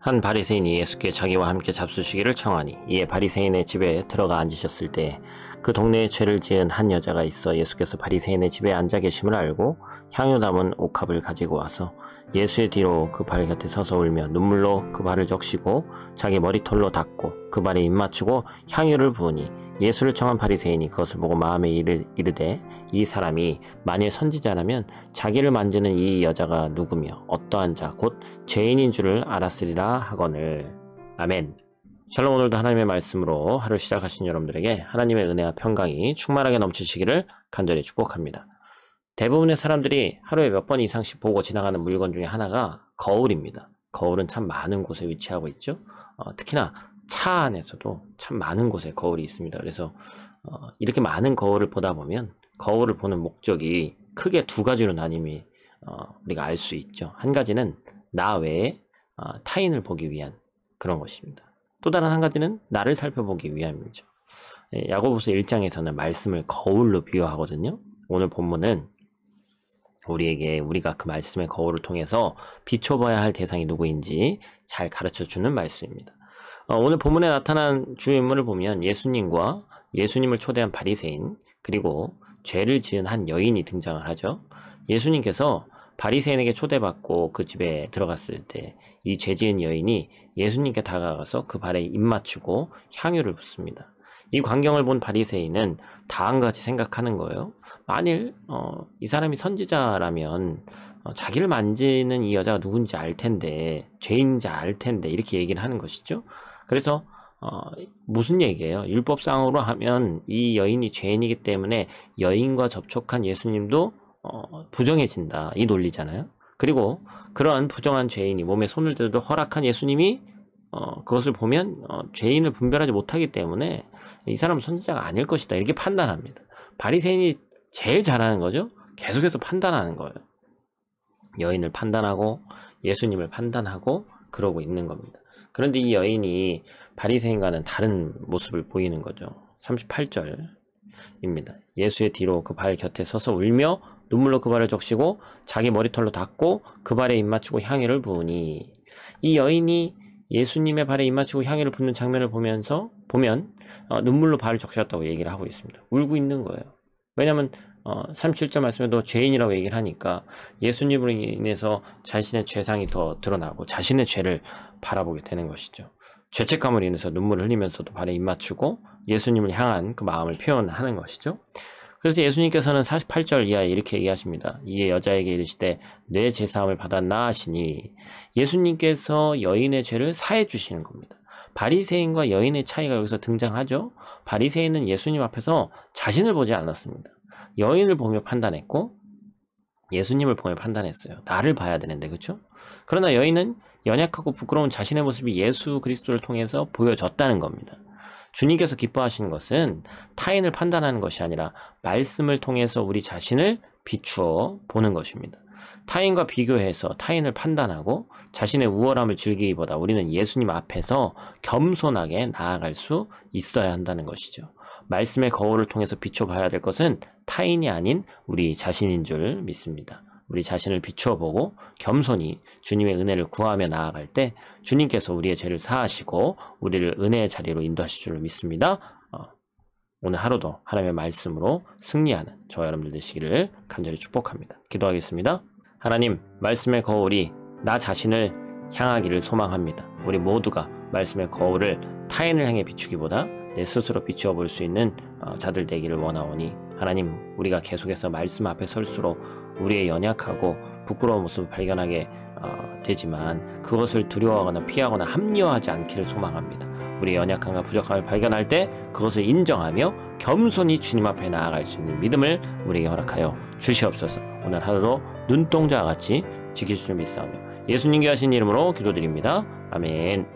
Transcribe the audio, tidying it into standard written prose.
한 바리새인이 예수께 자기와 함께 잡수시기를 청하니 이에 바리새인의 집에 들어가 앉으셨을 때 그 동네에 죄를 지은 한 여자가 있어 예수께서 바리새인의 집에 앉아 계심을 알고 향유 담은 옥합을 가지고 와서 예수의 뒤로 그 발 곁에 서서 울며 눈물로 그 발을 적시고 자기 머리털로 닦고 그 발에 입맞추고 향유를 부으니 예수를 청한 바리새인이 그것을 보고 마음에 이르되 이 사람이 만일 선지자라면 자기를 만지는 이 여자가 누구며 어떠한 자 곧 죄인인 줄을 알았으리라 하거늘. 아멘. 샬롬. 오늘도 하나님의 말씀으로 하루 시작하신 여러분들에게 하나님의 은혜와 평강이 충만하게 넘치시기를 간절히 축복합니다. 대부분의 사람들이 하루에 몇 번 이상씩 보고 지나가는 물건 중에 하나가 거울입니다. 거울은 참 많은 곳에 위치하고 있죠. 특히나 차 안에서도 참 많은 곳에 거울이 있습니다. 그래서 이렇게 많은 거울을 보다 보면 거울을 보는 목적이 크게 두 가지로 나님이 우리가 알 수 있죠. 한 가지는 나 외에 타인을 보기 위한 그런 것입니다. 또 다른 한 가지는 나를 살펴보기 위함이죠. 야고보서 1장에서는 말씀을 거울로 비유하거든요. 오늘 본문은 우리가 그 말씀의 거울을 통해서 비춰봐야 할 대상이 누구인지 잘 가르쳐주는 말씀입니다. 오늘 본문에 나타난 주요 인물을 보면 예수님과 예수님을 초대한 바리새인, 그리고 죄를 지은 한 여인이 등장을 하죠. 예수님께서 바리새인에게 초대받고 그 집에 들어갔을 때 이 죄 지은 여인이 예수님께 다가가서 그 발에 입맞추고 향유를 붓습니다. 이 광경을 본 바리새인은 다음과 같이 생각하는 거예요. 만일 이 사람이 선지자라면 자기를 만지는 이 여자가 누군지 알 텐데, 죄인인지 알 텐데, 이렇게 얘기를 하는 것이죠. 그래서 무슨 얘기예요? 율법상으로 하면 이 여인이 죄인이기 때문에 여인과 접촉한 예수님도 부정해진다, 이 논리잖아요. 그리고 그러한 부정한 죄인이 몸에 손을 대도 허락한 예수님이 그것을 보면 죄인을 분별하지 못하기 때문에 이 사람은 선지자가 아닐 것이다, 이렇게 판단합니다. 바리새인이 제일 잘하는 거죠. 계속해서 판단하는 거예요. 여인을 판단하고 예수님을 판단하고 그러고 있는 겁니다. 그런데 이 여인이 바리새인과는 다른 모습을 보이는 거죠. 38절입니다. 예수의 뒤로 그 발 곁에 서서 울며 눈물로 그 발을 적시고 자기 머리털로 닦고 그 발에 입맞추고 향유를 부으니, 이 여인이 예수님의 발에 입맞추고 향유를 붓는 장면을 보면 눈물로 발을 적셨다고 얘기를 하고 있습니다. 울고 있는 거예요. 왜냐하면 37절 말씀에도 죄인이라고 얘기를 하니까 예수님으로 인해서 자신의 죄상이 더 드러나고 자신의 죄를 바라보게 되는 것이죠. 죄책감을 인해서 눈물을 흘리면서도 발에 입맞추고 예수님을 향한 그 마음을 표현하는 것이죠. 그래서 예수님께서는 48절 이하에 이렇게 얘기하십니다. 이에 여자에게 이르시되 내 죄사함을 받았나 하시니, 예수님께서 여인의 죄를 사해 주시는 겁니다. 바리새인과 여인의 차이가 여기서 등장하죠. 바리새인은 예수님 앞에서 자신을 보지 않았습니다. 여인을 보며 판단했고 예수님을 보며 판단했어요. 나를 봐야 되는데, 그렇죠? 그러나 여인은 연약하고 부끄러운 자신의 모습이 예수 그리스도를 통해서 보여졌다는 겁니다. 주님께서 기뻐하시는 것은 타인을 판단하는 것이 아니라 말씀을 통해서 우리 자신을 비추어 보는 것입니다. 타인과 비교해서 타인을 판단하고 자신의 우월함을 즐기기보다 우리는 예수님 앞에서 겸손하게 나아갈 수 있어야 한다는 것이죠. 말씀의 거울을 통해서 비춰봐야 될 것은 타인이 아닌 우리 자신인 줄 믿습니다. 우리 자신을 비추어보고 겸손히 주님의 은혜를 구하며 나아갈 때 주님께서 우리의 죄를 사하시고 우리를 은혜의 자리로 인도하실 줄 믿습니다. 오늘 하루도 하나님의 말씀으로 승리하는 저와 여러분들 되시기를 간절히 축복합니다. 기도하겠습니다. 하나님, 말씀의 거울이 나 자신을 향하기를 소망합니다. 우리 모두가 말씀의 거울을 타인을 향해 비추기보다 내 스스로 비추어 볼 수 있는 자들 되기를 원하오니, 하나님, 우리가 계속해서 말씀 앞에 설수록 우리의 연약하고 부끄러운 모습을 발견하게 되지만 그것을 두려워하거나 피하거나 합리화하지 않기를 소망합니다. 우리의 연약함과 부족함을 발견할 때 그것을 인정하며 겸손히 주님 앞에 나아갈 수 있는 믿음을 우리에게 허락하여 주시옵소서. 오늘 하루도 눈동자와 같이 지키실 줄 믿사오며 예수님께 하신 이름으로 기도드립니다. 아멘.